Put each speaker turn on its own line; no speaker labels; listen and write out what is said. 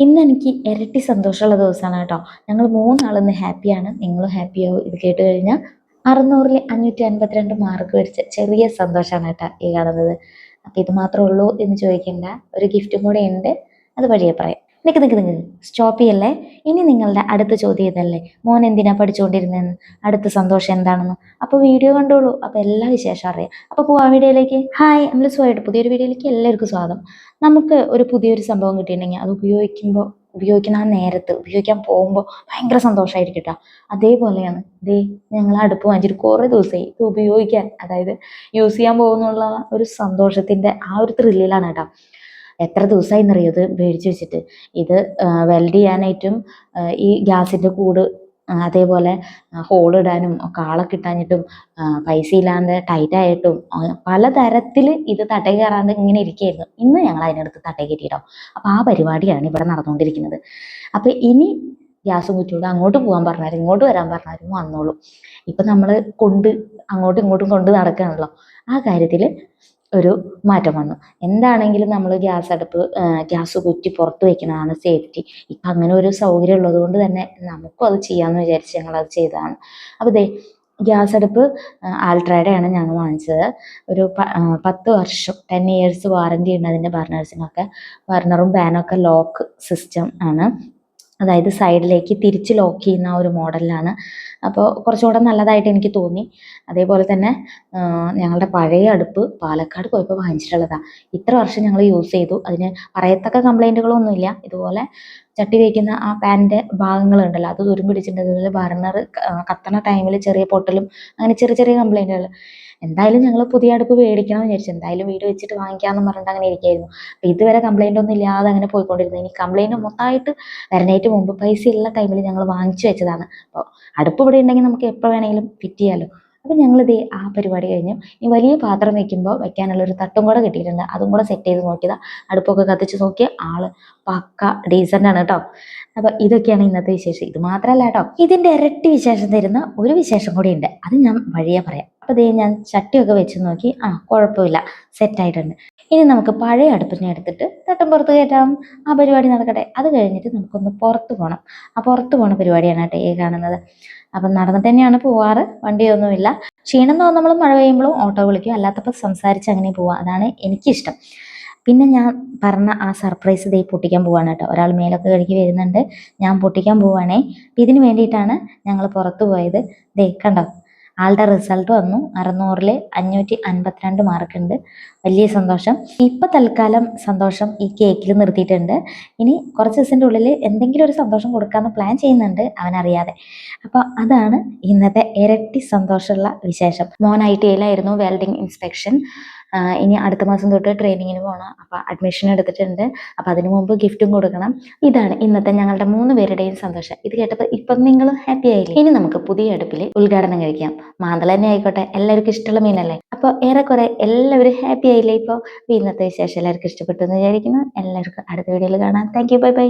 ഇന്ന് എനിക്ക് ഇരട്ടി സന്തോഷമുള്ള ദിവസമാണ് കേട്ടോ. ഞങ്ങൾ മൂന്നാളിന്ന് ഹാപ്പിയാണ്. നിങ്ങളും ഹാപ്പിയാവും ഇത് കേട്ട് കഴിഞ്ഞാൽ. 600-ൽ 552 മാർക്ക് മേടിച്ച ചെറിയ സന്തോഷമാണ് കേട്ടോ ഈ കാണുന്നത്. അപ്പം ഇത് മാത്രമേ ഉള്ളൂ എന്ന് ചോദിക്കേണ്ട, ഒരു ഗിഫ്റ്റും കൂടെ ഉണ്ട്. അത് വഴിയെ പറയാം. നിൽക്ക് നിൽക്ക് നിൽക്ക്, സ്റ്റോപ്പ് ചെയ്യല്ലേ. ഇനി നിങ്ങളുടെ അടുത്ത ചോദ്യം ഇതല്ലേ, മോൻ എന്തിനാ പഠിച്ചുകൊണ്ടിരുന്നതെന്ന്, അടുത്ത സന്തോഷം എന്താണെന്ന്. അപ്പോൾ വീഡിയോ കണ്ടോളൂ, അപ്പോൾ എല്ലാ വിശേഷം അറിയാം. അപ്പോൾ പോവാം വീഡിയോയിലേക്ക്. ഹായ്, നമ്മൾ സുഖമായിട്ട് പുതിയൊരു വീഡിയോയിലേക്ക് എല്ലാവർക്കും സ്വാഗതം. നമുക്ക് ഒരു പുതിയൊരു സംഭവം കിട്ടിയിട്ടുണ്ടെങ്കിൽ അത് ഉപയോഗിക്കുന്ന ആ നേരത്ത്, ഉപയോഗിക്കാൻ പോകുമ്പോൾ ഭയങ്കര സന്തോഷമായിരിക്കും കേട്ടോ. അതേപോലെയാണ് ഞങ്ങൾ അടുപ്പ് വാങ്ങിച്ചിട്ട് കുറേ ദിവസമായി ഇത് ഉപയോഗിക്കാൻ, അതായത് യൂസ് ചെയ്യാൻ പോകുന്നുള്ള ഒരു സന്തോഷത്തിൻ്റെ ആ ഒരു ത്രില്ലിലാണ് കേട്ടോ. എത്ര ദിവസമായി എന്നറിയോ ഇത് മേടിച്ച് വെച്ചിട്ട്. ഇത് വെൽഡ് ചെയ്യാനായിട്ടും ഈ ഗ്യാസിൻ്റെ കൂട് അതേപോലെ ഹോളിടാനും ഒക്കെ ആളെ കിട്ടാഞ്ഞിട്ടും പൈസ ഇല്ലാണ്ട് ടൈറ്റായിട്ടും പലതരത്തിൽ ഇത് തട്ടേ കയറാണ്ട് ഇങ്ങനെ ഇരിക്കുകയായിരുന്നു. ഇന്ന് ഞങ്ങൾ അതിനടുത്ത് തട്ടേ കയറ്റിയിട്ടോ. അപ്പോൾ ആ പരിപാടിയാണ് ഇവിടെ നടന്നുകൊണ്ടിരിക്കുന്നത്. അപ്പോൾ ഇനി ഗ്യാസും കുറ്റിയോട് അങ്ങോട്ട് പോകാൻ പറഞ്ഞാലും ഇങ്ങോട്ട് വരാൻ പറഞ്ഞാലും വന്നോളൂ. ഇപ്പം നമ്മൾ അങ്ങോട്ടും ഇങ്ങോട്ടും കൊണ്ട് നടക്കുകയാണല്ലോ. ആ കാര്യത്തിൽ ഒരു മാറ്റം വന്നു. എന്താണെങ്കിലും നമ്മൾ ഗ്യാസ് കുറ്റി പുറത്ത് വെക്കുന്നതാണ് സേഫ്റ്റി. ഇപ്പം അങ്ങനെ ഒരു സൗകര്യം ഉള്ളത് കൊണ്ട് തന്നെ നമുക്കും അത് ചെയ്യാമെന്ന് വിചാരിച്ച് ഞങ്ങളത് ചെയ്തതാണ്. അപ്പോൾ ഗ്യാസ് അടുപ്പ് ആൾട്രയുടെയാണ് ഞങ്ങൾ വാങ്ങിച്ചത്. ഒരു 10 വർഷം 10 years വാറൻറ്റി ഉണ്ട് അതിൻ്റെ ബർണേഴ്സിനൊക്കെ. ബർണറും പാനൊക്കെ ലോക്ക് സിസ്റ്റം ആണ്, അതായത് സൈഡിലേക്ക് തിരിച്ച് ലോക്ക് ചെയ്യുന്ന ഒരു മോഡലിലാണ്. അപ്പോൾ കുറച്ചുകൂടെ നല്ലതായിട്ട് എനിക്ക് തോന്നി. അതേപോലെ തന്നെ ഞങ്ങളുടെ പഴയ അടുപ്പ് പാലക്കാട് പോയപ്പോൾ വാങ്ങിച്ചിട്ടുള്ളതാണ്. ഇത്ര വർഷം ഞങ്ങൾ യൂസ് ചെയ്തു. അതിന് പറയത്തക്ക കംപ്ലൈൻറ്റുകളൊന്നുമില്ല. ഇതുപോലെ ചട്ടി വയ്ക്കുന്ന ആ പാനിൻ്റെ ഭാഗങ്ങളുണ്ടല്ലോ, അത് തുരുമ്പ് പിടിച്ചിട്ടുണ്ട്. അതുപോലെ ബർണർ കത്തണ ടൈമിൽ ചെറിയ പൊട്ടലും അങ്ങനെ ചെറിയ ചെറിയ കംപ്ലൈൻറ്റുകൾ. എന്തായാലും ഞങ്ങൾ പുതിയ അടുപ്പ് മേടിക്കണം എന്ന് വിചാരിച്ചു. എന്തായാലും വീട് വെച്ചിട്ട് വാങ്ങിക്കാമെന്ന് പറഞ്ഞിട്ട് അങ്ങനെ ഇരിക്കുകയായിരുന്നു. അപ്പോൾ ഇതുവരെ കംപ്ലൈൻ്റ് ഒന്നും ഇല്ലാതെ അങ്ങനെ പോയിക്കൊണ്ടിരുന്നത്. ഇനി കംപ്ലൈൻറ്റ് മൊത്തമായിട്ട് വരാനായിട്ട് മുമ്പ് പൈസ ഉള്ള ടൈമിൽ ഞങ്ങൾ വാങ്ങിച്ചു വെച്ചതാണ്. അപ്പോൾ അടുപ്പ് ഇവിടെ ഉണ്ടെങ്കിൽ നമുക്ക് എപ്പോൾ വേണമെങ്കിലും ഫിറ്റ് ചെയ്യാമല്ലോ. അപ്പോൾ ഞങ്ങളിത് ആ പരിപാടി കഴിഞ്ഞു. ഈ വലിയ പാത്രം വയ്ക്കുമ്പോൾ വെക്കാനുള്ളൊരു തട്ടും കൂടെ കിട്ടിയിട്ടുണ്ട്. അതും കൂടെ സെറ്റ് ചെയ്ത് നോക്കിയതാണ്. അടുപ്പൊക്കെ കത്തിച്ച് നോക്കിയ ആള് പക്ക ഡീസൻ്റ് ആണ് കേട്ടോ. അപ്പോൾ ഇതൊക്കെയാണ് ഇന്നത്തെ വിശേഷം. ഇത് മാത്രമല്ല കേട്ടോ, ഇതിൻ്റെ ഇരട്ടി വിശേഷം തരുന്ന ഒരു വിശേഷം കൂടി ഉണ്ട്. അത് ഞാൻ വഴിയെ പറയാം. അപ്പോൾ ഞാൻ ചട്ടിയൊക്കെ വെച്ച് നോക്കി, കുഴപ്പമില്ല, സെറ്റായിട്ടുണ്ട്. ഇനി നമുക്ക് പഴയ അടുപ്പിനെ എടുത്തിട്ട് തട്ടും പുറത്ത് കയറ്റാം. ആ പരിപാടി നടക്കട്ടെ. അത് കഴിഞ്ഞിട്ട് നമുക്കൊന്ന് പുറത്ത് പോകണം. ആ പുറത്ത് പോകണ പരിപാടിയാണ് കേട്ടോ ഈ കാണുന്നത്. അപ്പം നടന്നിട്ട് തന്നെയാണ് പോവാറ്, വണ്ടിയൊന്നുമില്ല. ക്ഷീണം തോന്നുമ്പോൾ മഴ പെയ്യുമ്പോഴും ഓട്ടോ വിളിക്കും, അല്ലാത്തപ്പോൾ സംസാരിച്ച് അങ്ങനെ പോവാം. അതാണ് എനിക്കിഷ്ടം. പിന്നെ ഞാൻ പറഞ്ഞ ആ സർപ്രൈസ് പൊട്ടിക്കാൻ പോവാണ് കേട്ടോ. ഒരാൾ മേലൊക്കെ കഴുകി വരുന്നുണ്ട്, ഞാൻ പൊട്ടിക്കാൻ പോവാണേ. അപ്പം ഇതിന് വേണ്ടിയിട്ടാണ് ഞങ്ങൾ പുറത്ത് പോയത്. കണ്ടോ, ആളുടെ റിസൾട്ട് വന്നു. 600-ൽ 552 മാർക്കുണ്ട്. വലിയ സന്തോഷം. ഇപ്പം തൽക്കാലം സന്തോഷം ഈ കേക്കിൽ നിർത്തിയിട്ടുണ്ട്. ഇനി കുറച്ച് ദിവസത്തിൻ്റെ ഉള്ളിൽ എന്തെങ്കിലും ഒരു സന്തോഷം കൊടുക്കാമെന്ന് പ്ലാൻ ചെയ്യുന്നുണ്ട്, അവനറിയാതെ. അപ്പോൾ അതാണ് ഇന്നത്തെ ഇരട്ടി സന്തോഷമുള്ള വിശേഷം. മോൻ ITIയിലായിരുന്നു വെൽഡിങ് ഇൻസ്പെക്ഷൻ. ഇനി അടുത്ത മാസം തൊട്ട് ട്രെയിനിങ്ങിന് പോകണം. അപ്പോൾ അഡ്മിഷൻ എടുത്തിട്ടുണ്ട്. അപ്പോൾ അതിനു മുമ്പ് ഗിഫ്റ്റും കൊടുക്കണം. ഇതാണ് ഇന്നത്തെ ഞങ്ങളുടെ 3 പേരുടെയും സന്തോഷം. ഇത് കേട്ടപ്പോൾ ഇപ്പം നിങ്ങൾ ഹാപ്പി ആയില്ലേ? ഇനി നമുക്ക് പുതിയ അടുപ്പിൽ ഉദ്ഘാടനം കഴിക്കാം. മാന്തള തന്നെ ആയിക്കോട്ടെ, എല്ലാവർക്കും ഇഷ്ടമുള്ള മീനല്ലേ. അപ്പോൾ ഏറെക്കുറെ എല്ലാവരും ഹാപ്പി ആയില്ലേ? ഇപ്പോൾ ഇന്നത്തെ വിശേഷം എല്ലാവർക്കും ഇഷ്ടപ്പെട്ടു എന്ന് വിചാരിക്കുന്നു. എല്ലാവർക്കും അടുത്ത വീഡിയോയിൽ കാണാം. Thank you, bye bye.